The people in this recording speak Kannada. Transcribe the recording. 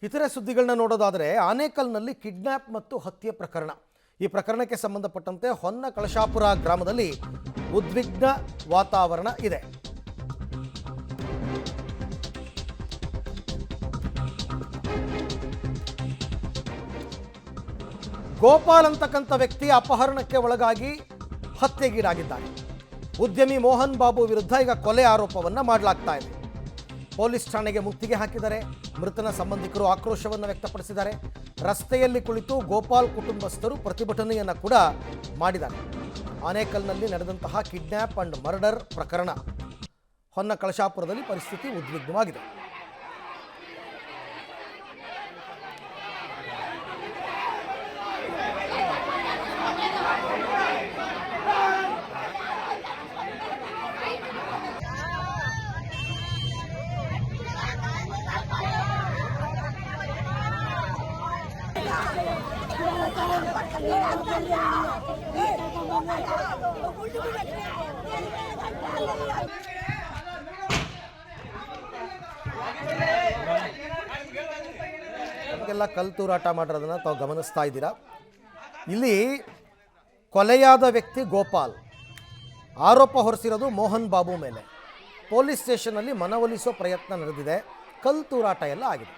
ಇತರೆ ಸುದ್ದಿಗಳನ್ನ ನೋಡೋದಾದರೆ ಆನೇಕಲ್ನಲ್ಲಿ ಕಿಡ್ನಾಪ್ ಮತ್ತು ಹತ್ಯೆ ಪ್ರಕರಣ. ಈ ಪ್ರಕರಣಕ್ಕೆ ಸಂಬಂಧಪಟ್ಟಂತೆ ಹೊನ್ನ ಕಳಶಾಪುರ ಗ್ರಾಮದಲ್ಲಿ ಉದ್ವಿಗ್ನ ವಾತಾವರಣ ಇದೆ. ಗೋಪಾಲ್ ಅಂತಕ್ಕಂಥ ವ್ಯಕ್ತಿ ಅಪಹರಣಕ್ಕೆ ಒಳಗಾಗಿ ಹತ್ಯೆಗೀಡಾಗಿದ್ದಾನೆ. ಉದ್ಯಮಿ ಮೋಹನ್ ಬಾಬು ವಿರುದ್ಧ ಈಗ ಕೊಲೆ ಆರೋಪವನ್ನು ಮಾಡಲಾಗ್ತಾ ಇದೆ. ಪೊಲೀಸ್ ಠಾಣೆಗೆ ಮುತ್ತಿಗೆ ಹಾಕಿದ್ದಾರೆ. ಮೃತನ ಸಂಬಂಧಿಕರು ಆಕ್ರೋಶವನ್ನು ವ್ಯಕ್ತಪಡಿಸಿದ್ದಾರೆ. ರಸ್ತೆಯಲ್ಲಿ ಕುಳಿತು ಗೋಪಾಲ್ ಕುಟುಂಬಸ್ಥರು ಪ್ರತಿಭಟನೆಯನ್ನು ಕೂಡ ಮಾಡಿದ್ದಾರೆ. ಆನೇಕಲ್ನಲ್ಲಿ ನಡೆದಂತಹ ಕಿಡ್ನ್ಯಾಪ್ ಅಂಡ್ ಮರ್ಡರ್ ಪ್ರಕರಣ. ಹೊನ್ನ ಕಳಶಾಪುರದಲ್ಲಿ ಪರಿಸ್ಥಿತಿ ಉದ್ವಿಗ್ನವಾಗಿದೆ. ನಮಗೆಲ್ಲ ಕಲ್ತೂರಾಟ ಮಾಡಿರೋದನ್ನು ತಾವು ಗಮನಿಸ್ತಾ ಇದ್ದೀರಾ. ಇಲ್ಲಿ ಕೊಲೆಯಾದ ವ್ಯಕ್ತಿ ಗೋಪಾಲ್, ಆರೋಪ ಹೊರಿಸಿರೋದು ಮೋಹನ್ ಬಾಬು ಮೇಲೆ. ಪೊಲೀಸ್ ಸ್ಟೇಷನ್ನಲ್ಲಿ ಮನವೊಲಿಸೋ ಪ್ರಯತ್ನ ನಡೆದಿದೆ. ಕಲ್ತೂರಾಟ ಎಲ್ಲ ಆಗಿದೆ.